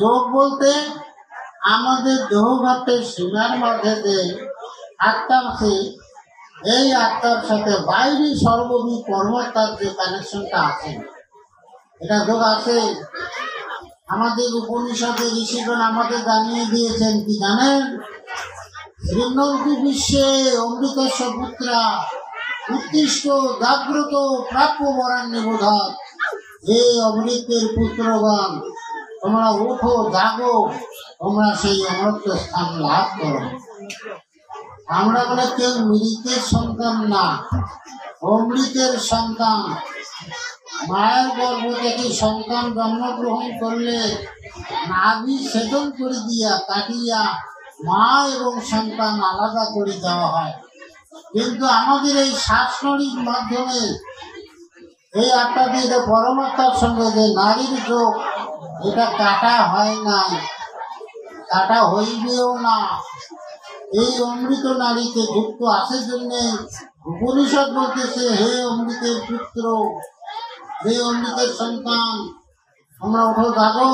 যোগ বলতে আমাদের দেহঘাটের সীমার মধ্যে যে আত্মা আছে, এই আত্মার সাথে বাইরে সর্ববিধ কর্মতার যে কানেকশনটা আছে, এটা যোগ আছে। আমাদের উপনিষদের ঋষিগণ আমাদের জানিয়ে দিয়েছেন, কি জানেন? শ্রীনন্দী বিশ্বে অমৃতস্য পুত্রা উৎকৃষ্ট জাগ্রত প্রাপ্য বরান্নে বোধক। হে অমৃতের পুত্রগণ, তোমরা ওঠো, জাগো, তোমরা সেই অমৃত স্থান লাভ করো। আমরা বলে কেউ মৃতের সন্তান না, অমৃতের সন্তান। মায়ের গর্ভ থেকে সন্তান জন্মগ্রহণ করলে নাভি ছেদন করে দিয়া কাটিয়া মা এবং সন্তান আলাদা করে দেওয়া হয়, কিন্তু আমাদের এই শ্বাসনলীর মাধ্যমে এই আত্মা দিয়ে পরমাত্মার সঙ্গে যে নারীর যোগ, এটা কাটা হয় নাই, কাটা হইবেও না। এই অমৃত নারীতে যুক্ত আছে জন্যে উপনিষদ বলতেছে, হে অমৃতের পুত্র, হে অমৃতের সন্তান, তোমরা ওঠো, জাগো,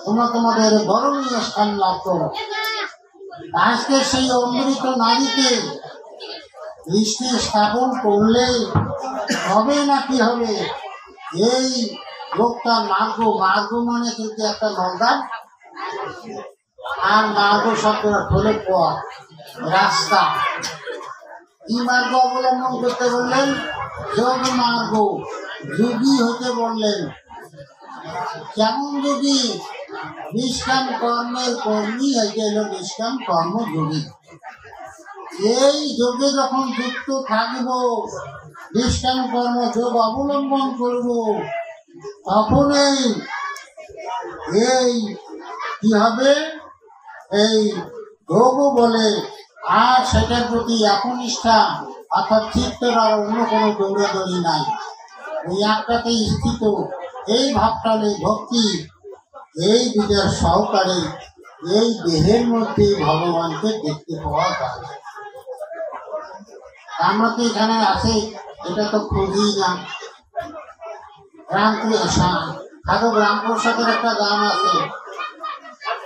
তোমরা তোমাদের বরণীয় স্থান লাভ করো। আজকে সেই অমৃত নারীতে দৃষ্টি স্থাপন করলে হবে না কি হবে? এই লোকটা মার্গ, মার্গ মানে কিন্তু একটা নলদান, আর মার্গ শব্দটা ঠোলে পথ, রাস্তা। কি মার্গ অবলম্বন করতে বললেন? যোগ মার্গ। যোগী হতে বললেন। কেমন যোগী? নিষ্কাম কর্মের কর্মী হইতে এলো নিষ্কাম কর্মযোগী। এই যোগে যখন যুক্ত থাকব, নিষ্কাম কর্ম যোগ অবলম্বন করব, তখনই এই কি হবে? এই যোগও বলে। আর সেটার প্রতি একনিষ্ঠা, অর্থাৎ চিত্তের আর অন্য কোনো দৌড়াদৌড়ি নাই, ওই একটাতে স্থিত। এই ভাবটালে ভক্তি, এই বিজয় সহকারে এই দেহের মধ্যে ভগবানকে দেখতে পাওয়া যায়। আমরা তো এখানে আছে, এটা তো খুঁজি না। সাধক রামপ্রসাদের একটা গান আছে,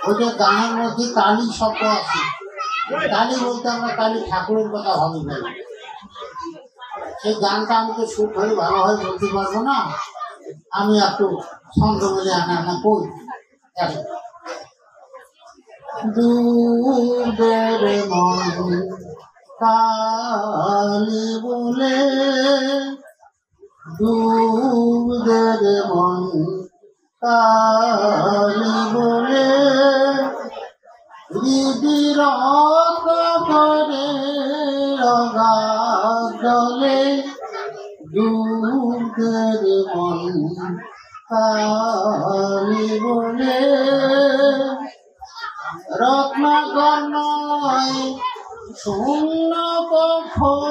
ওইটা গানের মধ্যে কালী শব্দ আছে। কালী বলতে আমরা কালী ঠাকুরের কথা ভাবি না। সেই গানটা আমি তো সুর ধরে ভালোভাবে বলতে পারবো না, আমি একটু ছন্দ বলে আনা কই। দূরের মন কালী বলে, দূরের মন কালী বলে, হৃদিরত করে অগাধলে, দূরের মন কালী বলে। রত্নাকর নয় শূন্য কখন,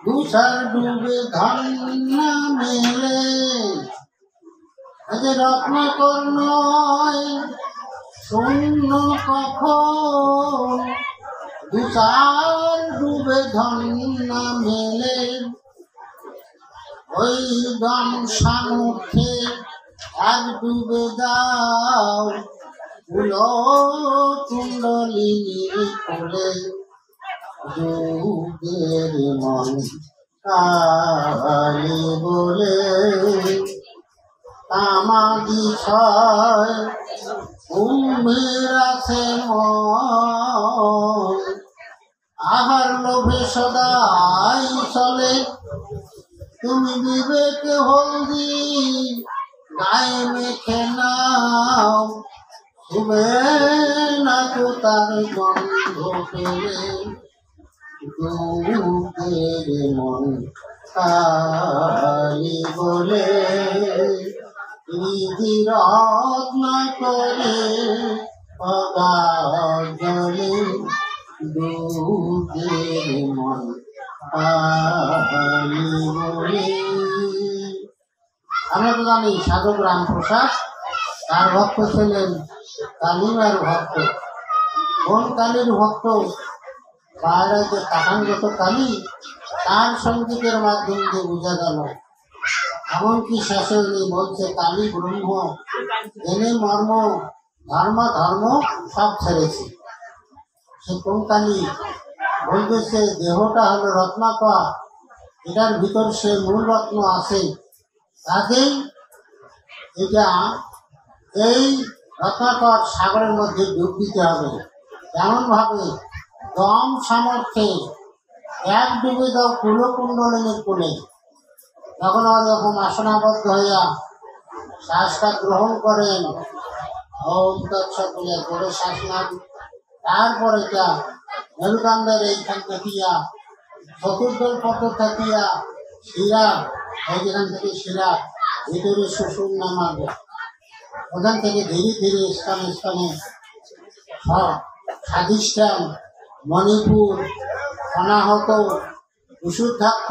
তুষার ডুবে ধন্য মেলে। রত্নাকর নয় শূন্য কখন, তুষার ডুবে ধন্য মেলে। ওই দম সামুখে এক ডুবে দাও, ফুল কুণ্ডলিনীর কোলে। যোগের মন কালী বলে, তামাদি ছয় কুম্ভীর আছে মন। আহার লোভে সদাই চলে, তুমি বিবেকে হলদি গায়ে মেখে নাও। শুবে না তো তার গন্ধ পেলে, যোগের মন কালী বলে। রত্ন করে অগাধলে, যোগের মন কালী বলে। আমরা তো জানি সাধক রামপ্রসাদ তার ভক্ত ছিলেন কালীমার ভক্ত। কোন কালীর ভক্ত? বাইরে যে কাঠাঙ্গত কালী, তার সঙ্গীতের মাধ্যম দিয়ে বোঝা গেল এমনকি শেষে উনি বলছে কালী ব্রহ্ম জেনে মর্ম ধর্ম ধর্ম সব ছেড়েছে। সে কোন কালী? বলতেছে দেহটা হলো রত্নাকর, এটার ভিতর সে মূল রত্ন আছে, কাজেই এটা এই রত্নাকর সাগরের মধ্যে ডুব দিতে হবে। এমন ভাবে দম সামর্থ্যে এক ডুবে দাও কুলকুণ্ডলিনীর কোলে। তখন ওরকম আসনাবদ্ধ হইয়া শ্বাসটা গ্রহণ করেন, ওম তৎসৎ বলে করে শ্বাস নেন। তারপরে এটা মেরুদণ্ডের এইখান থাকিয়া চতুর্দল পত্র থাকিয়া শিরা, এইখান থেকে শিরা ভিতরে শ্বশুর নামাবে, ওখান থেকে ধীরে ধীরে স্থানে স্থানে স্বাধিষ্ঠান, মণিপুর, অনাহত, বিশুদ্ধাক্ষ,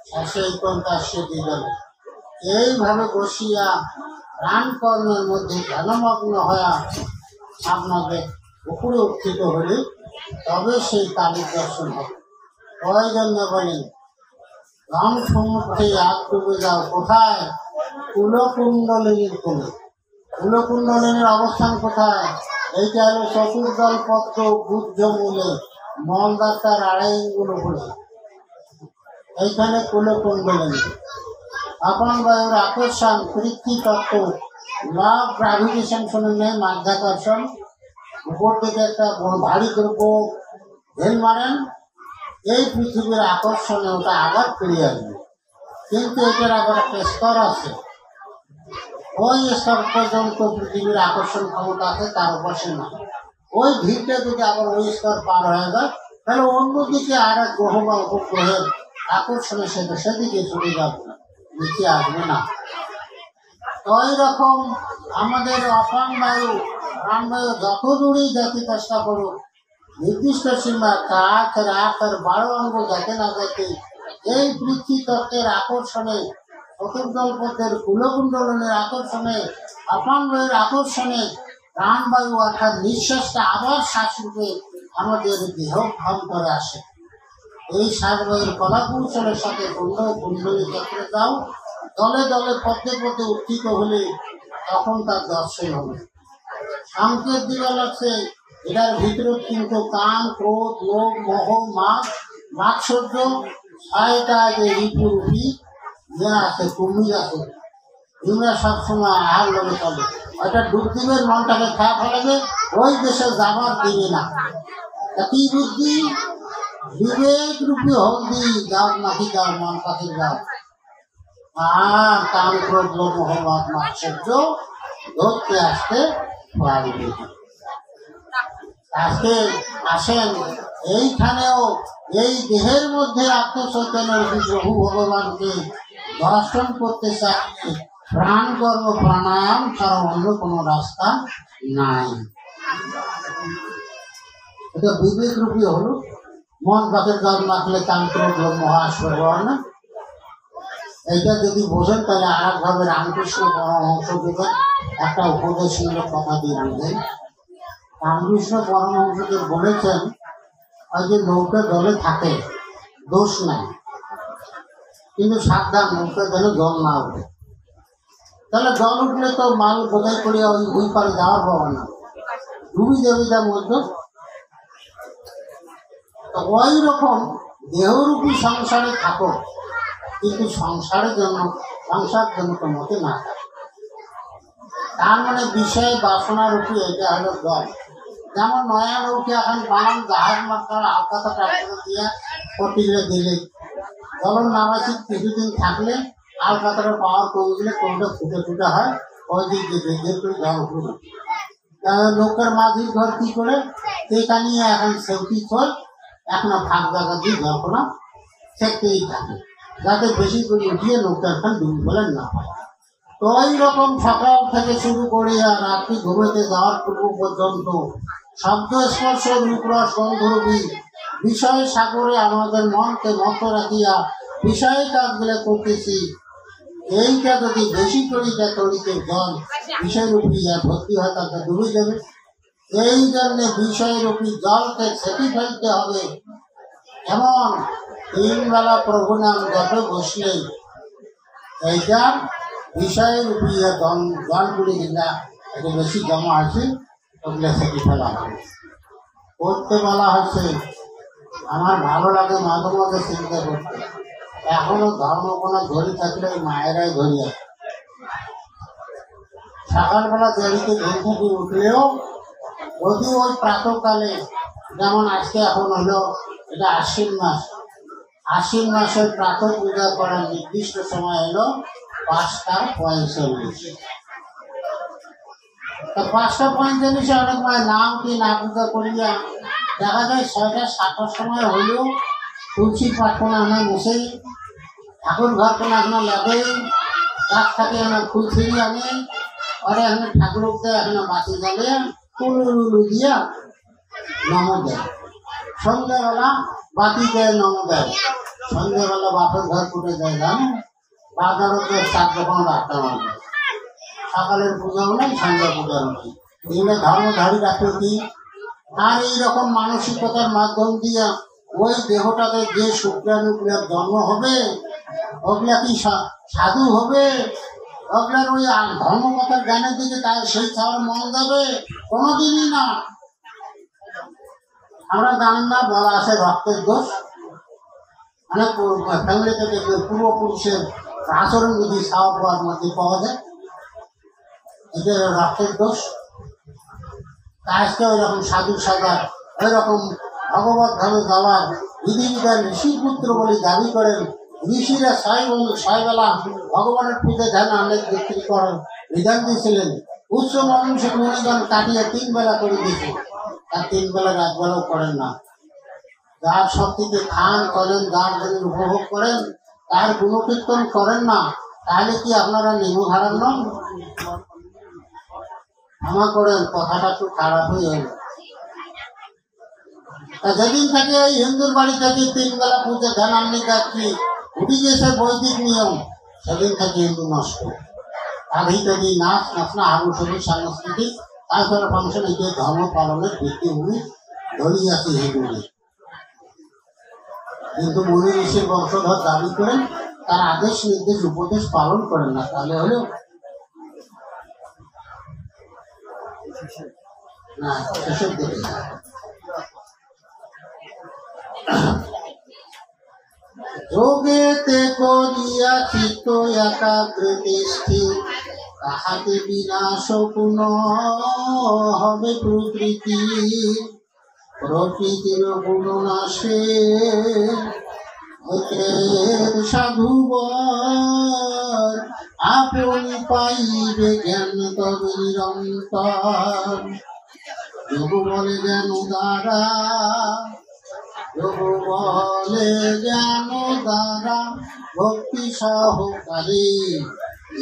শেষে কন্টাস্যে দিলেন। এইভাবে বসিয়া প্রাণকর্মের মধ্যে ধ্যানমগ্ন হইয়া আপনাদের উপরে উত্থিত হলে তবে সেই কালীর দর্শন হবে। ওই জন্য বলেন রং সমুদ্রে আগ ডুবে যাও কোথায়? কুলকুণ্ডলিনীর কোলে। কুলকুণ্ডলিনীর অবস্থান কোথায়? এইটা হলো চতুর্দল পত্র বুদ্ধ মূলে মলদাতার 2.5 আঙ্গুল উপরে, এইখানে কুলকুণ্ডলিনী। আপন বায়ুর আকর্ষণ পৃথ্বী তত্ত্ব, ল অফ গ্রাভিটেশন শুনে নেই, মাধ্যাকর্ষণ। উপর থেকে একটা ভারী দ্রব্য ঢেল মারেন, এই পৃথিবীর আকর্ষণে ওটা আঘাত করে আসবে, কিন্তু এটার আবার একটা স্তর আছে, ওই স্তর পর্যন্ত পৃথিবীর আকর্ষণ ক্ষমতা আছে, তার উপরে না। ওই ভিড়টা যদি আবার ওই স্তর পার হয়ে যায় তাহলে অন্যদিকে আর এক গ্রহ বা উপগ্রহের আকর্ষণে সেদিকে চলে যাবে, নিচে আসবে না। ওই রকম আমাদের অপান বায়ু প্রাণবায়ু যত দূরেই যেতে চেষ্টা করুক, নির্দিষ্ট সীমা 12 আঙ্গুল যাতে না যেতে, এই পৃথ্বী তত্ত্বের আকর্ষণে, চতুর্দল পথের কুলকুণ্ডলনের আকর্ষণে, অপান বায়ুর আকর্ষণে প্রাণবায়ু অর্থাৎ নিঃশ্বাসটা আবার শ্বাসরূপে আমাদের দেহ ভ্যন্তরে আসে। এই শ্বাসবায়ুর কলাকৌশলের সাথে কুণ্ডলী চক্রে যাও, দলে দলে পথে পথে উত্থিত হলে তখন তার দর্শন হবে। সংকেত দিবা লাগছে এটার ভিতরে কিন্তু কাম, ক্রোধ, লোভ, মোহ, মাৎসর্য, 6টা যে রিপুরূপী আছে, কুমির আছে, এগুলা সবসময় আহার লোভে চলে। ওইটা ডুব দিবের মনটাকে খারাপ ফেলাবে, ওই দেশে যাবার দিবে না। কি বুদ্ধি? বিবেক রূপী হলদি যাও নাকি যাও, মন পাখির যাও, আর কাম, ক্রোধ, লোভ, মোহ, মাৎসর্য ধরতে আসতে পারবে। আজকে আসেন এইখানেও এই দেহের মধ্যে আত্মচৈতন্যের প্রভু ভগবানকে দর্শন করতে চাইলে প্রাণ কর্ম প্রাণায়াম ছাড়া অন্য কোনো রাস্তা নাই। এটা বিবেক রূপী হলো, মন পাখের গাছ মাখলে তান্ত্র মহাশ্বর না। এইটা যদি বোঝেন তাহলে আর একভাবে রামকৃষ্ণ পরমহংসদেবের একটা উপদেশমূলক কথা দিয়ে বুঝেন। রামকৃষ্ণ পরমহংসদেব বলেছেন, ওই যে নৌকা জলে থাকে দোষ নাই, কিন্তু সাবধান নৌকা জলে জল না উঠে। তাহলে জল উঠলে তো মাল বোঝাই করে ওই পারে যাওয়ার পাবো না, ডুবি যাবে যার মধ্যে। ওই রকম দেহরূপী সংসারে থাকো, কিন্তু সংসার জন্য মতে না থাকে। তার মানে বিষয় বাসনারূপী এটা হলো জল। যেমন নয়া নৌকে এখন বানান জাহাজ মাত্রার আলকাতা ট্রাক্টর দিয়ে পটিগুলো দিলে জলন নামাছি, কিছুদিন থাকলে আলকাতার পাওয়ার কমে গেলে কোনটা ফুটে ফুটে হয়, ওই দিক দিয়ে করে জল ফুটে। নৌকার মাঝির ঘর কি করে সেখানে এখন সেফটি চল, এখনো ফাঁক জায়গা দিয়ে জল্পনা সেকতেই থাকে, যাতে বেশি করে উঠিয়ে নৌকাখান ডুবি বলেন না হয়। তো ওই রকম সকাল থেকে শুরু করে রাত্রি ঘুমেতে যাওয়ার পূর্ব পর্যন্ত শব্দ, স্পর্শ, রূপরস, গন্ধরূপী বিষয় সাগরে আমাদের মনকে মত রাখিয়া বিষয় কাজগুলো করতেছি। এইটা যদি বেশি করে তরিতে জল বিষয়রূপী ভর্তি হয় তাকে ডুবে যাবে। এই জন্যে বিষয়রূপী জলকে সেটি ফেলতে হবে। এমন 3 বেলা প্রভু নাম জপে বসলে এইটার বিষয়ের উপরে জলগুলি যেটা এটা বেশি জমা আছে ওগুলো সেটি ফেলা হয়। করতে বলা হয়েছে, আমার ভালো লাগে মাঝে মাঝে চিন্তা করতে, এখনো ধর্ম কোনো ধরি থাকলে মায়েরাই ধরি আছে। সকালবেলা দেরিতে ঘুম থেকে উঠলেও যদি ওই প্রাতকালে, যেমন আজকে এখন হলো এটা আশ্বিন মাস, আশ্বিন মাসের প্রাত পূজা করার নির্দিষ্ট সময় হলো 5:45। 5:45 অনেক মায়ের নাম কি না পূজা করিয়া দেখা যায় 6টা-7টার সময় হলেও তুলসী পাঠনা আনা বসেই ঠাকুর ঘর কোনো এখনো লাগে, গাছ থাকে এখানে ফুল ছিঁড়ি আনে, পরে এখানে ঠাকুর উঠতে এখানে বাতি জ্বালে টুলু দিয়া নম দেয়। সন্ধ্যাবেলা বাতি দেয়, নম দেয়। সন্ধ্যাবেলা বাপের ঘর ফুটে যায়, জানো 4 রকম রাখতে হবে। সকালের পূজাও নেই, সন্ধ্যা পূজাও নেই। এগুলো ধর্মধারী রাখবে কি? আর এইরকম মানসিকতার মাধ্যম দিয়ে ওই দেহটাতে যে শুক্রাণুগুলোর জন্ম হবে ওগুলা কি সাধু হবে? ওগুলার ওই ধর্মকথার জ্ঞানের দিকে তাই সেই খাওয়ার মন যাবে? কোনোদিনই না। আমরা জানেন না, বলা আছে রক্তের দোষ, মানে ফ্যামিলি থেকে পূর্বপুরুষের আচরণ যদি খাওয়া পাওয়ার মধ্যে পাওয়া যায়, এটা রক্তের দোষ। আজকে ওই রকম সাধু সাজার, ওই রকম ভগবত ধামে যাওয়ার বিধিবিধান ঋষির পুত্র বলে দাবি করেন। ঋষিরা 6 বেলা ভগবানের পূজা ধ্যান অনেক বিক্রি করার বিধান দিয়েছিলেন। উচ্চ মানুষের মনোদান কাটিয়ে 3 বেলা করে দিয়েছে, আর 3 বেলা 1 বেলাও করেন না। যার শক্তিতে খান করেন, যার জন্য উপভোগ করেন, তার গুণকীর্তন করেন না, তাহলে কি আপনারা নিমু হারান নন? ক্ষমা করেন, কথাটা একটু খারাপ হয়ে গেল। যেদিন থেকে এই হিন্দুর বাড়ি থেকে 3 বেলা পূজা ধ্যান আমি যাচ্ছি, উঠে গেছে বৈদিক নিয়ম, সেদিন থেকে হিন্দু নষ্ট। আর ইত্যাদি নাচ নাচনা আবুসবি সাংস্কৃতিক তারপরে ফাংশন, এই যে ধর্ম পালনের ভিত্তিভূমি ধরিয়ে আছে হিন্দুদের। কিন্তু মুনি ঋষির বংশধর দাবি করেন, তার আদেশ নির্দেশ উপদেশ পালন করেন না, তাহলে হলেও না সেসব দেখে। যোগেতে করিয়া চিত্ত একাগ্রতে স্থির, তাহাতে বিনাশ পুনঃ হবে প্রকৃতি। প্রকৃতির গুণনাশে সাধুবর আপনি পাইবে জ্ঞান তবে নিরন্তর। যোগ বলে জ্ঞান দ্বারা, যোগ বলে জ্ঞান দ্বারা ভক্তি সহকারে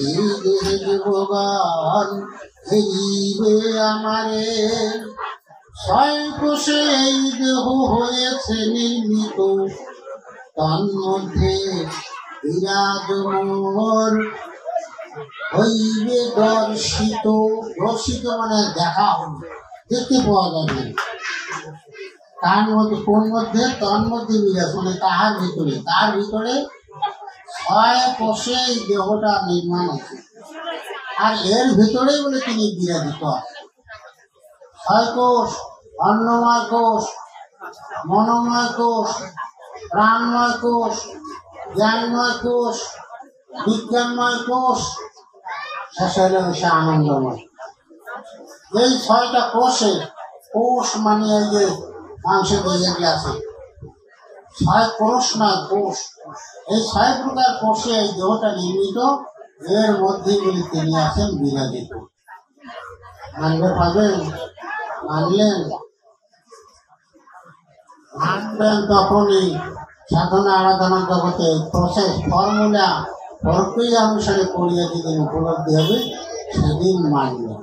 এই দেহে ভগবান ফিরিবে আমারে। 6 কোষে এই দেহ হয়েছে নির্মিত, তন্মধ্যে বিরাজমান হইবে দর্শিত। দর্শিত মানে দেখা হবে, দেখতে পাওয়া যাবে। তার মধ্যে কোন মধ্যে? তন্মধ্যে বিরাজ মানে তাহার ভিতরে, তার ভিতরে 6 কোষে এই দেহটা নির্মাণ আছে, আর এর ভিতরে বলে তিনি বিরাজিত আছে। 6 কোষ, অন্নময় কোষ, মনোময় কোষ, প্রাণময় কোষ, জ্ঞানময় কোষ, বিজ্ঞানময় কোষ, শেষে হলো সে আনন্দময়। এই 6টা কোষে, কোষ মানে এই যে মাংসের যেগুলো আছে, 6 কোষ নয় কোষ, এই 6 প্রকার কোষে এই দেহটা নির্মিত, এর মধ্যে বলে তিনি আছেন বিরাজিত। মানবে পাবেন? মানলেন? মানবেন তখনই সাধনা আরাধনা জগতে প্রসেস ফর্মুলা প্রক্রিয়া অনুসারে করিয়া যেদিন উপলব্ধি হবে সেদিন মানবেন।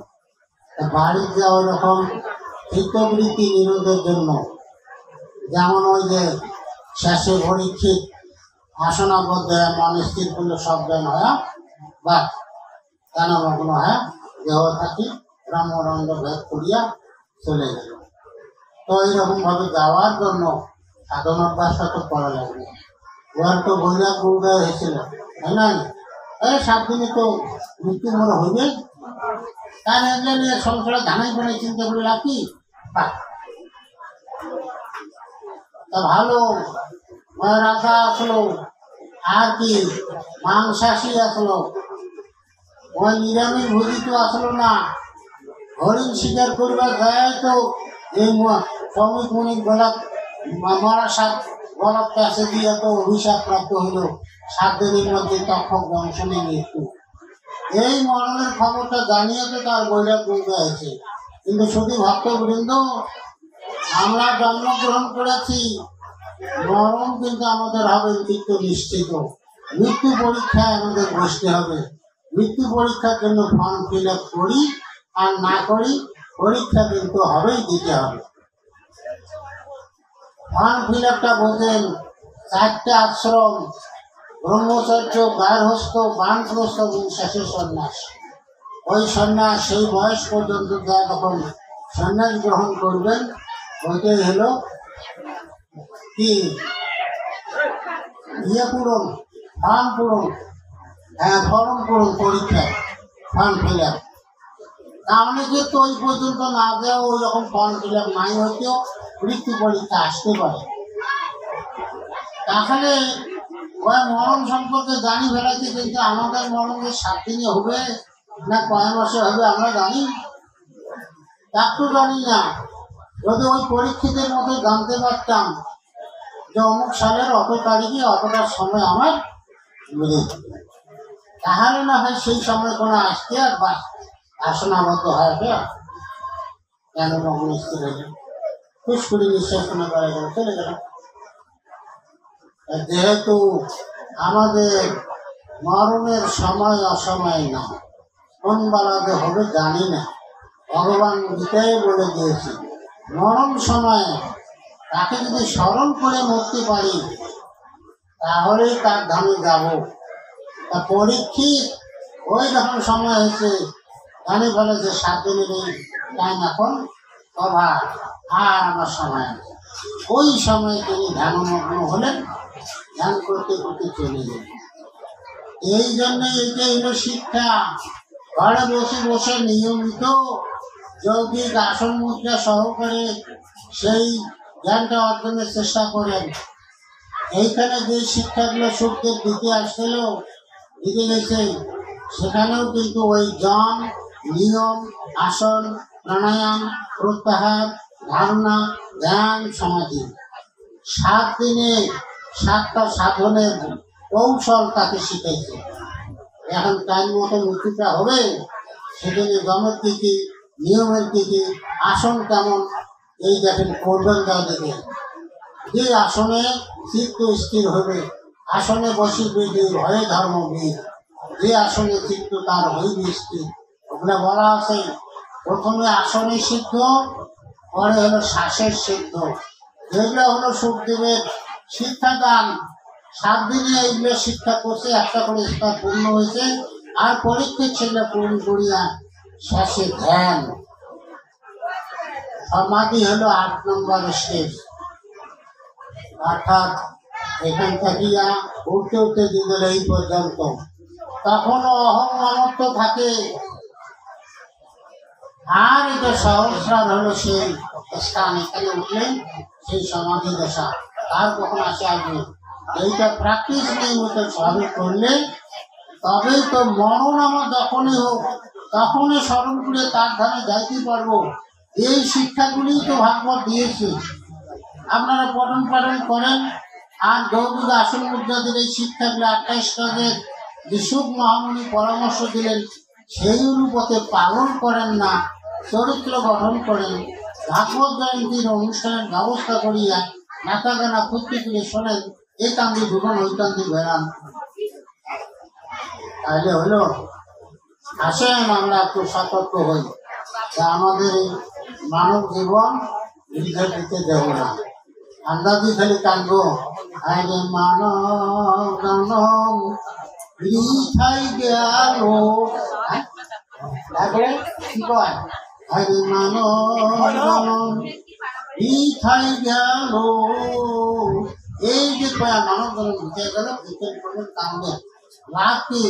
বাড়ির যা ওই রকম চিত্তবৃত্তি নিরোধের জন্য, যেমন ওই যে শেষে পরীক্ষিত আসনাবদ্ধ মন স্থির করলে সব জ্ঞান হয় বা কেন মগ্ন হয় দেহ থাকি ব্রহ্মরঙ্গ ভেদ করিয়া চলে গেল। তো এইরকম ভাবে যাওয়ার জন্য সাধন অভ্যাসটা তো করা লাগবে। ওর তো বৈরাগ গুরুদয় হয়েছিল, তাই না? এই 7 দিনে তো মৃত্যু মরা হইবে, তার এগুলো নিয়ে সংসারে ধানাই করে চিন্তা করে লাভ কি? তা ভালো রাজা আসলো, আর কি মাংসাশী আসলো, ওই নিরামিষ ভোজি তো আসলো না। হরিণ শিকার করবার যায় তো এই শ্রমিক মনিক মরা 7 গলার কাছে দিয়ে তো অভিশাপ প্রাপ্ত হইল, 7 দিনের মধ্যে তক্ষক দংশনে মৃত্যু। এই মরণের খবরটা জানিয়ে তো তার বৈরাগ বলতে হয়েছে। কিন্তু শুধু ভক্তবৃন্দ, আমরা জন্মগ্রহণ করেছি, মরণ কিন্তু আমাদের হবে মৃত্যু নিশ্চিত। মৃত্যু পরীক্ষায় আমাদের বসতে হবে। মৃত্যু পরীক্ষার জন্য ফর্ম ফিল আপ করি আর না করি, পরীক্ষা কিন্তু হবেই, দিতে হবে। ফর্ম ফিল আপটা বোঝেন, 4টে আশ্রম: ব্রহ্মচর্য, গার্হস্থ, বানপ্রস্থ এবং শেষে সন্ন্যাস। ওই সন্ন্যাস সেই বয়স পর্যন্ত যা যখন সন্ন্যাস গ্রহণ করবেন, ওইটাই হলো কি পূরণ, ফর্ম পূরণ, ফর্ম পূরণ পরীক্ষায় ফর্ম ফিল আপ। অনেকে তো ওই পর্যন্ত না দেওয়া ওই রকম ফর্ম ফিল আপ নাই হইতেও মৃত্যু পরীক্ষা আসতে পারে। তাহলে ওই মরণ সম্পর্কে জানি ফেলাইছে, কিন্তু আমাদের মরণ যে 7 দিনে হবে না কয় মাসে হবে আমরা জানি, তার তো জানি না। যদি ওই পরীক্ষিতের মতো জানতে পারতাম যে অমুক সালের অত তারিখে অতটার সময় আমার মৃত্যু, তাহলে না হয় সেই সময় কোনো আসতে আর বা আসনাবদ্ধ হয় কেন রকম স্থির হইল, খুশ করে নিঃশ্বাস শোনা করা গেল, চলে গেল। যেহেতু আমাদের মরণের সময় অসময় না, কোন বেলাতে হবে জানি না। ভগবান গীতায় বলে দিয়েছে, মরণ সময়ে তাকে যদি স্মরণ করে মরতে পারি তাহলেই তার ধামে যাব। তা পরীক্ষিত ওই যখন সময় হয়েছে জানি ফেলে যে 7 দিনের এই টাইম এখন অভাব, আর আমার সময় আছে। ওই সময় তিনি ধ্যানমগ্ন হলেন, ধ্যান করতে করতে চলে গেলেন। এই জন্য এইটাই হলো শিক্ষা। ঘরে বসে বসে নিয়মিত যৌগিক আসন মুদ্রা সহকারে সেই জ্ঞানটা অর্জনের চেষ্টা করেন। এইখানে যে শিক্ষাগুলো সুখদেব দিতে আসছিল, দিতে গেছে, সেখানেও কিন্তু ওই জন, নিয়ম, আসন, প্রাণায়াম, প্রত্যাহার, ধারণা, ধ্যান, সমাধি, 7 দিনে 7টা সাধনের কৌশল তাকে শিখেছে। এখন টাইম মতো মৃত্যুটা হবে, সেখানে জমের কি কি, নিয়মের কি কি, আসন কেমন, এই দেখেন করবেন যা দেখে। যে আসনে চিত্ত স্থির হবে, আসনে বসিবে যে ভয়ে ধর্মবীর, যে আসনে চিত্ত তার হইবে স্থির। ওগুলো বলা আছে, প্রথমে আসনে সিদ্ধ, পরে হলো শ্বাসের সিদ্ধ। যেগুলো হলো সুখদেবের শিক্ষাদান, 7 দিনে এইগুলো শিক্ষা করছে, একটা করে স্তর পূর্ণ হয়েছে। আর পরীক্ষা ছিল পূর্ণ করিয়া শেষে ধ্যান সমাধি হলো 8 নম্বর স্টেজ। অর্থাৎ এখান থাকিয়া উঠতে উঠতে দিনের এই পর্যন্ত তখনও অহং মমত্ব থাকে। আর এটা সহস্রার হলো সেই স্থান, এখানে উঠলেন সেই সমাধি দশা। তার কখন আসে আসবে, এইটা প্র্যাকটিস নিয়মিত সবে করলে তবেই তো মরণ আমার যখনই হোক তখনই স্মরণ করে তার ধামে যাইতে পারবো। এই শিক্ষাগুলি তো ভাগবত দিয়েছে, আপনারা পঠন পাঠন করেন। আর যৌগিক আসন মুদ্রাদের এই শিক্ষাগুলো 28 কাজের যে সুখ মহামুনি পরামর্শ দিলেন, সেই অনুপাতে পালন করেন না, চরিত্র গঠন করেন, ভাগবত জয়ন্তীর অনুষ্ঠানের ব্যবস্থা করিয়া নাকা গানা ফুটতে তুলে শোনেন, এই কান্দি ঢুকান ওই কান্দি বেড়ান, তাহলে হলো। আসেন আমরা একটু সতর্ক হই যে আমাদের এই মানব জীবন বিধে দিতে দেব না। আন্দাজি খালি কানবো, আরে মানব জনম বৃথাই গেল, তারপরে কি কয়, আরে মানব জনম বৃথাই গেল। এই যে কয়া মানব জনম বৃথাই গেল, বৃথাই করবেন কানবে, লাভ কি?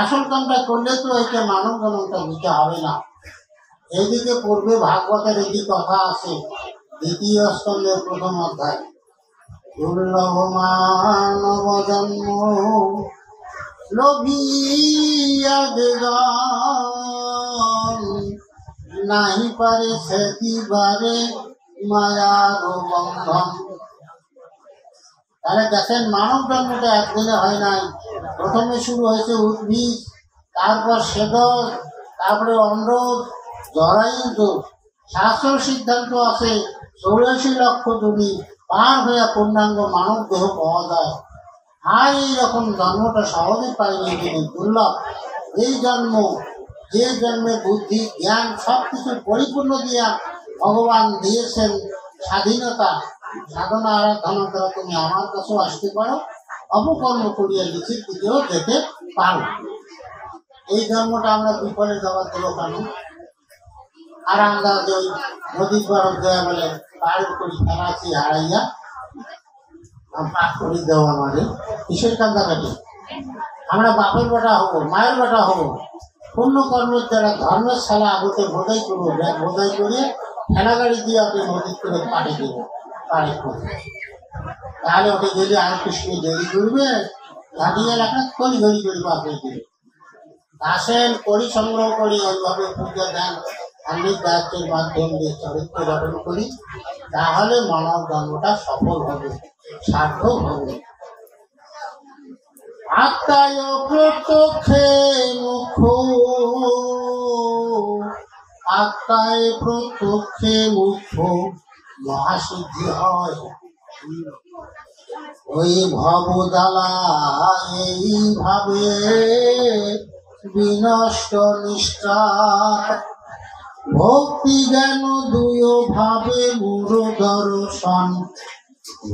আসল কামটা করলে তো এটা মানব জনমটা দিতে হবে না। এইদিকে পূর্বে ভাগবতের একটি কথা আছে, দ্বিতীয় স্কন্ধের প্রথম অধ্যায়, দুর্লভ মানব জন্ম লোভিয়া বেগম নাহি পারে সেদিবারে মায়ার বন্ধন। তাহলে দেখেন মানব জন্মটা একদিনে হয় নাই। প্রথমে শুরু হয়েছে উদ্ভিদ, তারপর সেদক, তারপরে অনুরোধ, জরায়ু। শাস্ত্র সিদ্ধান্ত আছে 84 লক্ষ জমি পার হয়ে পূর্ণাঙ্গ মানব দেহ পাওয়া যায়। আর এইরকম জন্মটা সহজে পাইনি, তিনি দুর্লভ। এই জন্ম, যে জন্মে বুদ্ধি জ্ঞান সবকিছু পরিপূর্ণ দিয়া ভগবান দিয়েছেন স্বাধীনতা, সাধনা আরাধনা দ্বারা তুমি আমার কাছেও আসতে পারো, অপকর্ম করিয়া লিখিত দিকেও যেতে পারো। এই জন্মটা আমরা বিফলে যাওয়ার দেবো কেন? আর আমরা ওই নদীর বরফ দেওয়া বলে পার করি ফেলাছি হারাইয়া পাঠ করি দেওয়া আমাদের কিসের কান্দাকাটি? আমরা বাপের বেটা হবো, মায়ের বেটা হবো, পূর্ণ কর্মের দ্বারা ধর্মের শালা আগতে বোধাই করবো, বোধাই করিয়ে ঠেলা গাড়ি দিয়ে ওকে নদীর করে পাঠিয়ে দেবো পাড়ে করে। তাহলে ওকে গেলে আর কৃষ্ণ দেরি করবে, ঘাটিয়ে রাখা করি ঘড়ি করে পাশ হয়ে দেবে। আসেন করি সংগ্রহ করি, ওইভাবে পূজা দেন আমি দায়িত্বের মাধ্যম দিয়ে চরিত্র গঠন করি, তাহলে মানব জন্মটা সফল হবে, সার্থক হবে। আত্মায় প্রত্যক্ষে মুখ, আত্মায় প্রত্যক্ষে মুখ মহাসিদ্ধি হয়। ওই ভবদালা এইভাবে বিনষ্ট নিষ্ঠা, ভক্তি জ্ঞান দুই ভাবে মূল দর্শন।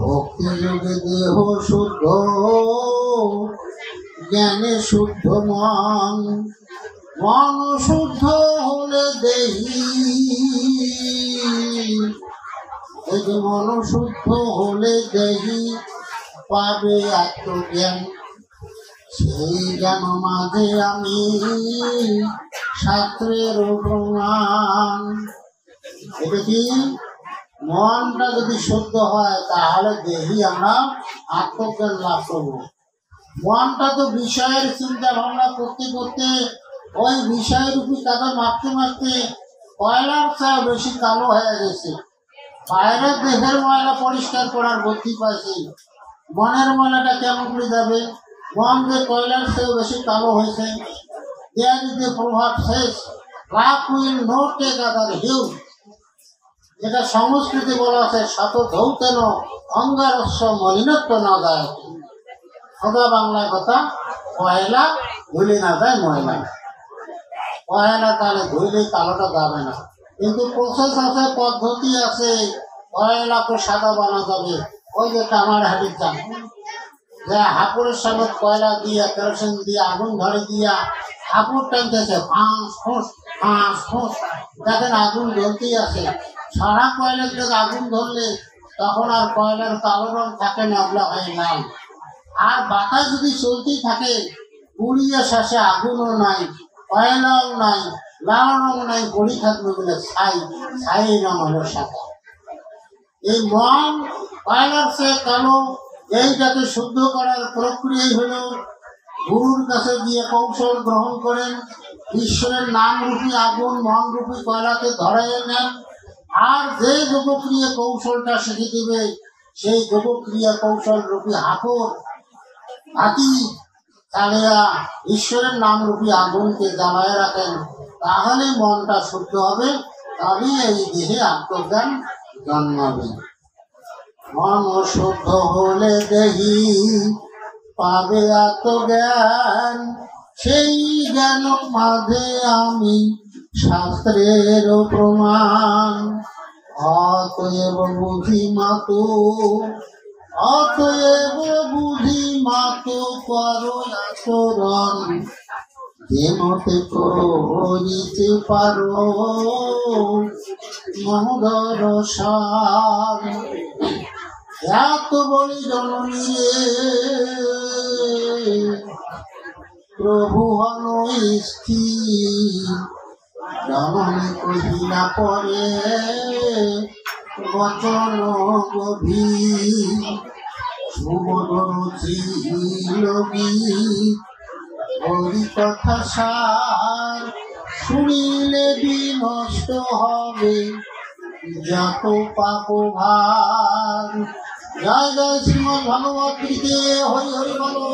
ভক্তি যোগে দেহ শুদ্ধ, জ্ঞানে শুদ্ধ মন। মন শুদ্ধ হলে দেহি, এই যে মন শুদ্ধ হলে দেহি পাবে আত্মজ্ঞান। সেই জ্ঞান মাঝে আমি শাস্ত্রের প্রমাণ। এটা কি? মনটা যদি শুদ্ধ হয় তাহলে দেহি আমরা আত্মজ্ঞান লাভ করবো। মনটা তো বিষয়ের চিন্তা ভাবনা করতে করতে ওই বিষয়রূপী কাদা মারতে মারতে কয়লার চেয়ে বেশি কালো হয়ে গেছে। বাইরের দেহের ময়লা পরিষ্কার করার বুদ্ধি পাইছি, মনের ময়লাটা কেমন করে যাবে? মন যে কয়লার চেয়েও বেশি কালো হয়েছে। There is a proverb says, "Love will not take other hue." যেটা সংস্কৃতি বলা আছে, শত ধৌতেন অঙ্গারস্য মলিনত্ব না যায়। সোজা বাংলায় কথা, কয়লা ধুলে না যায় ময়লা। কয়লা তাহলে ধুইলে কালোটা যাবে না, কিন্তু প্রসেস আছে, পদ্ধতি আছে, কয়লাকে সাদা বানা যাবে। ওই যে কামার হাটির চান, যে হাপুরের সঙ্গে কয়লা দিয়া কেরোসিন দিয়ে আগুন ধরে দিয়া হাপুর টানতেছে, ফাঁস ফুঁস ফাঁস ফুঁস, দেখেন আগুন জ্বলতেই আছে। সারা কয়লার যদি আগুন ধরলে তখন আর কয়লার কালো রং থাকে না, ওগুলা হয় লাল। আর বাতাস যদি চলতেই থাকে, পুড়িয়ে শেষে আগুনও নাই, কয়লাও নাই, লাল রং নাই, বড়ি থাকবে বলে ছাই রং হলো সাদা। এই মন কয়লার চেয়ে কালো, এইটাকে শুদ্ধ করার প্রক্রিয়াই হলো গুরুর কাছে গিয়ে কৌশল গ্রহণ করেন, ঈশ্বরের নাম রূপী আগুন মন রূপী কয়লাকে ধরাইয়ে নেন। আর যে যোগক্রিয়া কৌশলটা শিখে দেবে, সেই যোগক্রিয়া কৌশল রূপী হাতি চালিয়া ঈশ্বরের নাম রূপী আগুনকে জ্বালায় রাখেন, তাহলে মনটা শুদ্ধ হবে, তবে এই দেহে আত্মজ্ঞান জন্মাবে। মন শুদ্ধ হলে দেহি পাবে আত্মজ্ঞান, সেই জ্ঞান মাঝে আমি শাস্ত্রের প্রমাণ। অতএব বুদ্ধিমাতু, অতএব বুদ্ধিমাতু করো আচরণ, যেমতে করিতে পারো মহদর্শন। এত বলি জননী রে, প্রভু হল স্থির জননী কহিলা পরে বচন গভীর শুভরুচি হরি কথা সার শুনিলে বিনষ্ট হবে যত পাপ ভার। জয় জয় শ্রীমদ ভগবত গীতে হরি হরি বলো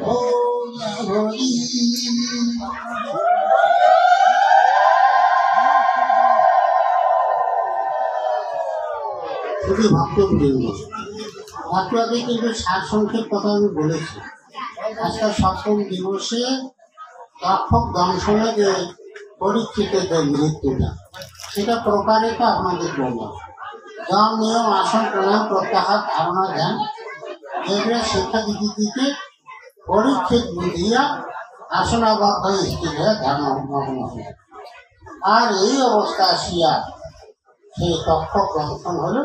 হরি হরি। শুধু ভক্তবৃন্দ একটু আগে কিন্তু সারসংক্ষেপ কথা আমি বলেছি। আজকে সপ্তম দিবসে তক্ষক দংশনে যে পরীক্ষিতের মৃত্যুটা সেটা প্রকারে তো আপনাদের বললাম। যম নিয়ম আসন প্রাণায়াম প্রত্যাহার ধারণা ধ্যান এগুলো শিক্ষা দিতে পরীক্ষিত বুঝিয়া আসনাবদ্ধ স্থির হয়ে ধ্যান মগ্ন হল। আর এই অবস্থা আসিয়া সেই তক্ষক দংশন হলে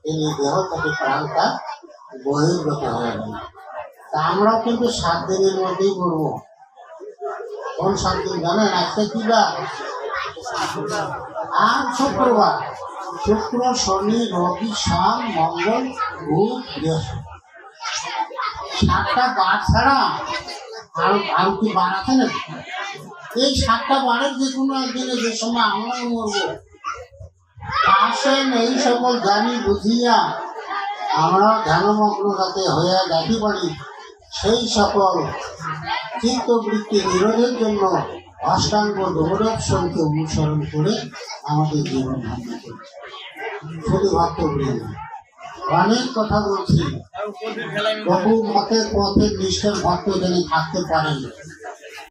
তিনি দেহ থেকে প্রাণটা বহির্গত হয়ে গেল। তা আমরাও কিন্তু 7 দিনের মধ্যেই করবো। কোন 7 দিন জানেন? আজকে কি বার? আর শুক্রবার। শুক্র, শনি, রবি, সোম, মঙ্গল, বুধ, বৃহস্পতি। 7টা বার ছাড়া আর কি বার আছে না? এই 7টা বারের যে কোনো একদিনে যে সময় আমরাও মরবো আসেন এই সকল জানি বুঝিয়া আমরা ধ্যানমগ্ন যাতে হইয়া যাইতে পারি সেই সকল চিত্তবৃত্তি নিরোধের জন্য অষ্টাঙ্গ দৌড়াপনকে অনুসরণ করে আমাদের জীবন ধারণ করি। শুধু ভক্তবৃন্দ অনেক কথা বলছি, বহু মতের পথের নিষ্ঠার ভক্ত যেন থাকতে পারেন।